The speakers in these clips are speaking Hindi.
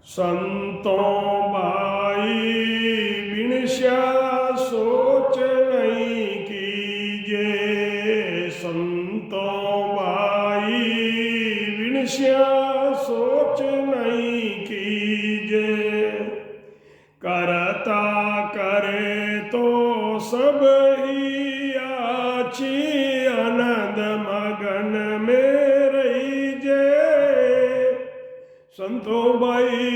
संतों भाई बिनश्या सोच नहीं कीजे। संतों भाई बिनश्या सोच नहीं कीजे। करता करे तो सब ही आची आनंद मगन में रहीजे। संतों भाई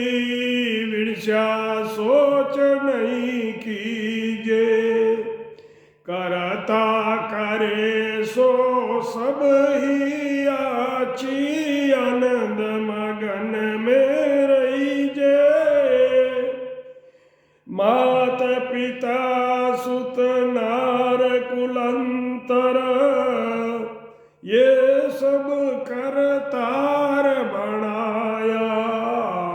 विरसा सोच नहीं कीजे। करता करे सो सब ही आची आनंद मगन में रहीजे। मात पिता सुत नार कुलंतर ये सब करतार बनाया।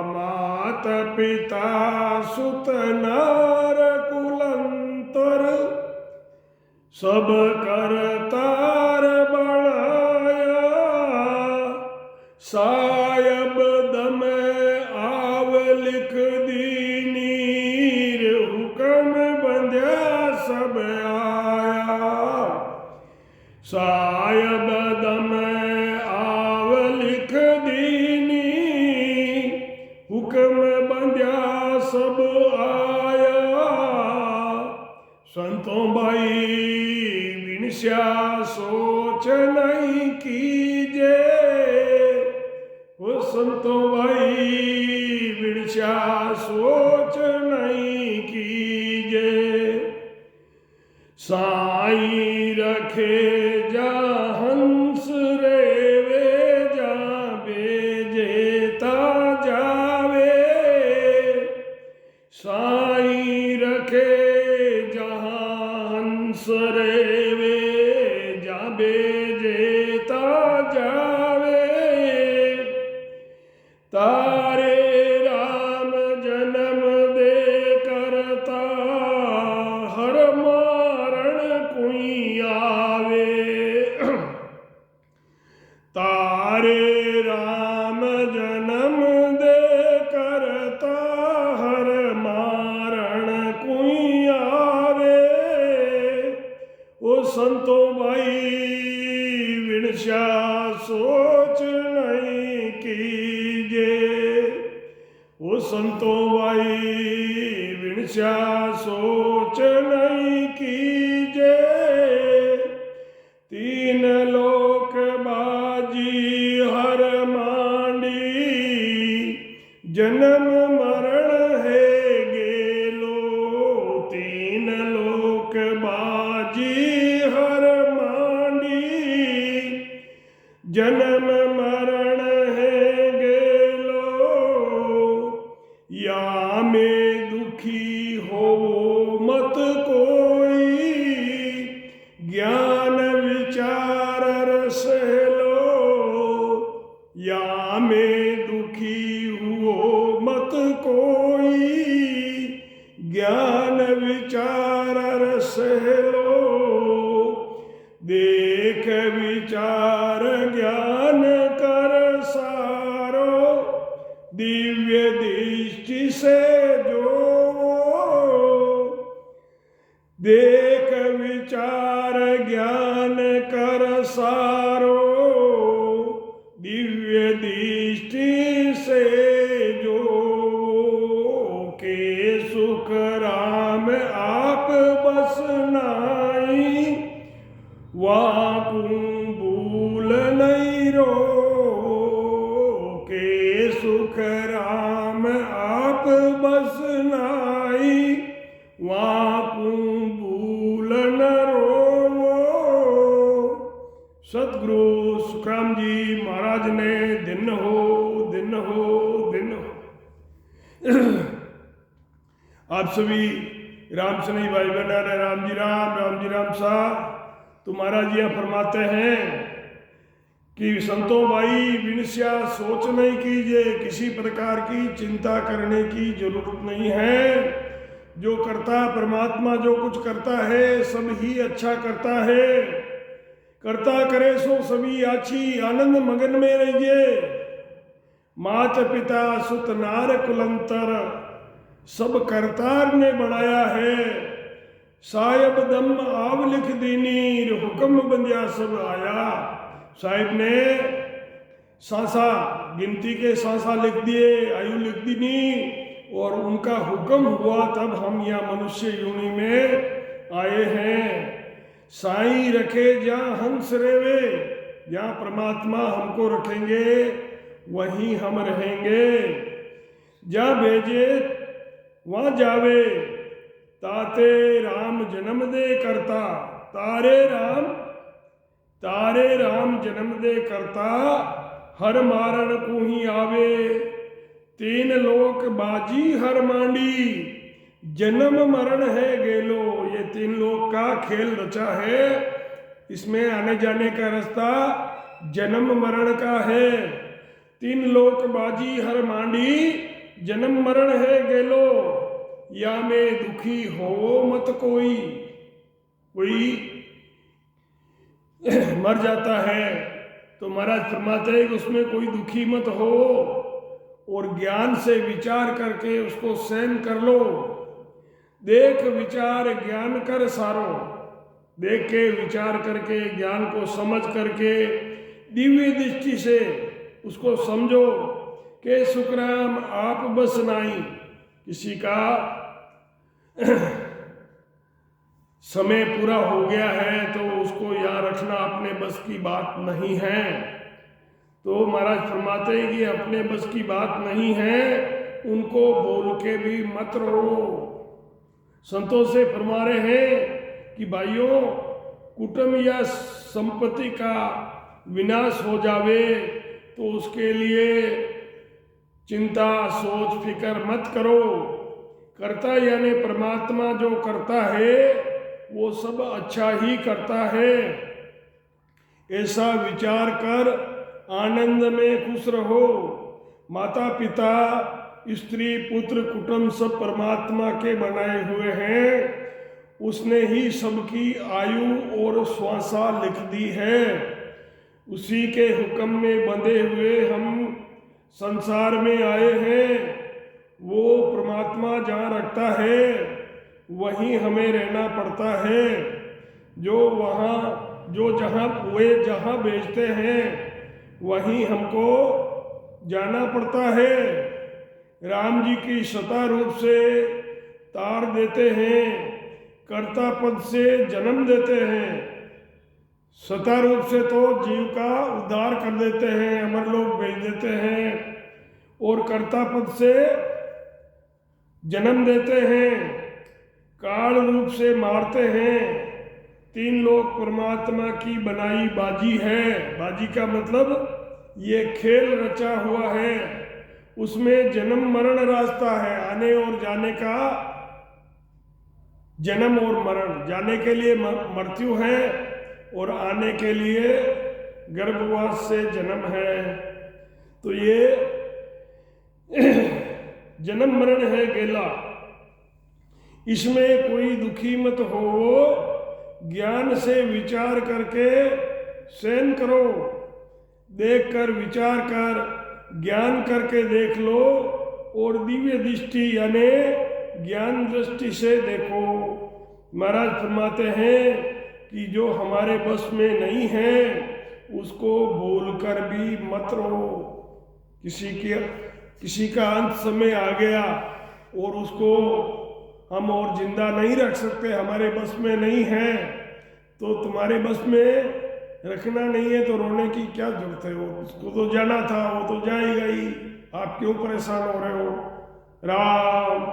मात पिता सुत नार कुलंतर सब करतार बनाया। सायब दम आव लिख दीनीर हुक्म बंध्या सब आया। सायब दम आव लिख दीनी हुक्म बंध्या सब आया। संतों भाई विनश्या सोच नहीं कीजे। वो संतों भाई विनश्या सोच नहीं कीजे। साईं रखे जा हंस रेवे जा बेजेता जावे। साईं रखे जहाँ हंस रेवे जा बेजेता जावे। तारे राम जन्म दे करता हर मारण कुई आवे। तारे राम जन्म दे करता हर मारण कुई आवे। ओ संतों भाई विनश्या सोच नहीं कीजे। ओ संतों भाई विनश्या सोच नहीं कीजे। तीन लोक बाजी हर मांडी जन्म मरण है गेलो। तीन लोक बाजी हर मांडी जन्म मरण है गेलो। या में दुखी हो मत कोई ज्ञान विचार रस लो। या में दुखी हुओ मत कोई ज्ञान विचार रस लो। देख विचार ज्ञान कर सारो दिव्य दृष्टि से जो। देख विचार ज्ञान कर सारो दिव्य दृष्टि से जो। के सुख राम आप बस नाई वाकू भूल नहीं रो। के सुख राम आप बस नाई वाकू भूल न रो। सतगुरु सुखराम जी महाराज ने दिन हो दिन हो दिन हो। आप सभी राम सनी भाई बहना ने राम जी राम सा। तो महाराज यह फरमाते हैं कि संतों भाई विनश्या सोच नहीं कीजिए। किसी प्रकार की चिंता करने की जरूरत नहीं है। जो करता परमात्मा जो कुछ करता है सब ही अच्छा करता है। करता करे सो सभी आछी आनंद मगन में रहिए। मात पिता सुत नार कुलंतर, सब करतार ने बनाया है। साहिब दम आव लिख दीनी, हुक्म बंदिया सब आया। साहिब ने सांसा, गिनती के सांसा लिख दिए, आयु लिख दी नहीं, और उनका हुक्म हुआ तब हम यहाँ मनुष्य योनि में आए हैं। साईं रखे जहाँ हंस रेवे, जहाँ परमात्मा हमको रखेंगे वहीं हम रहेंगे। जहाँ भेजे वहाँ जावे, ताते राम जन्म दे करता, तारे राम जन्म दे करता, हर मारण को ही आवे। तीन लोक बाजी हर मांडी, जन्म मरण है गेलो। ये तीन लोक का खेल रचा है, इसमें आने जाने का रास्ता जन्म मरण का है। तीन लोक बाजी हर मांडी, जन्म मरण है गेलो। या में दुखी हो मत कोई, कोई मर जाता है तो महाराज फरमाते हैं कि उसमें कोई दुखी मत हो, और ज्ञान से विचार करके उसको सहन कर लो। देख विचार ज्ञान कर सारो, देख के विचार करके ज्ञान को समझ करके दिव्य दृष्टि से उसको समझो कि सुखराम आप बस नहीं। किसी का समय पूरा हो गया है तो उसको यहाँ रखना अपने बस की बात नहीं है। तो महाराज फरमाते हैं कि अपने बस की बात नहीं है, उनको बोल के भी मत रहो। संतों से फरमा रहे हैं कि भाइयों, कुटुंब या संपत्ति का विनाश हो जावे तो उसके लिए चिंता सोच फिकर मत करो। करता यानी परमात्मा जो करता है वो सब अच्छा ही करता है। ऐसा विचार कर आनंद में खुश रहो। माता पिता स्त्री पुत्र कुटुंब सब परमात्मा के बनाए हुए हैं, उसने ही सबकी आयु और श्वासा लिख दी है। उसी के हुक्म में बंधे हुए हम संसार में आए हैं। वो परमात्मा जहाँ रखता है वहीं हमें रहना पड़ता है। वे जहाँ भेजते हैं वहीं हमको जाना पड़ता है। राम जी की सता रूप से तार देते हैं, कर्ता पद से जन्म देते हैं। सता रूप से तो जीव का उद्धार कर देते हैं, अमर लोग भेज देते हैं, और कर्ता पद से जन्म देते हैं, काल रूप से मारते हैं। तीन लोग परमात्मा की बनाई बाजी है। बाजी का मतलब ये खेल रचा हुआ है, उसमें जन्म मरण रास्ता है, आने और जाने का। जन्म और मरण, जाने के लिए मृत्यु है और आने के लिए गर्भवास से जन्म है। तो ये जन्म मरण है गेला, इसमें कोई दुखी मत हो। ज्ञान से विचार करके सहन करो। देख कर विचार कर ज्ञान करके देख लो, और दिव्य दृष्टि यानी ज्ञान दृष्टि से देखो। महाराज फरमाते हैं कि जो हमारे बस में नहीं है उसको बोलकर भी मत रहो। किसी का अंत समय आ गया और उसको हम और जिंदा नहीं रख सकते, हमारे बस में नहीं है, तो तुम्हारे बस में रखना नहीं है तो रोने की क्या जरूरत है। वो उसको तो जाना था, वो तो जाएगा ही, आप क्यों परेशान हो रहे हो। राम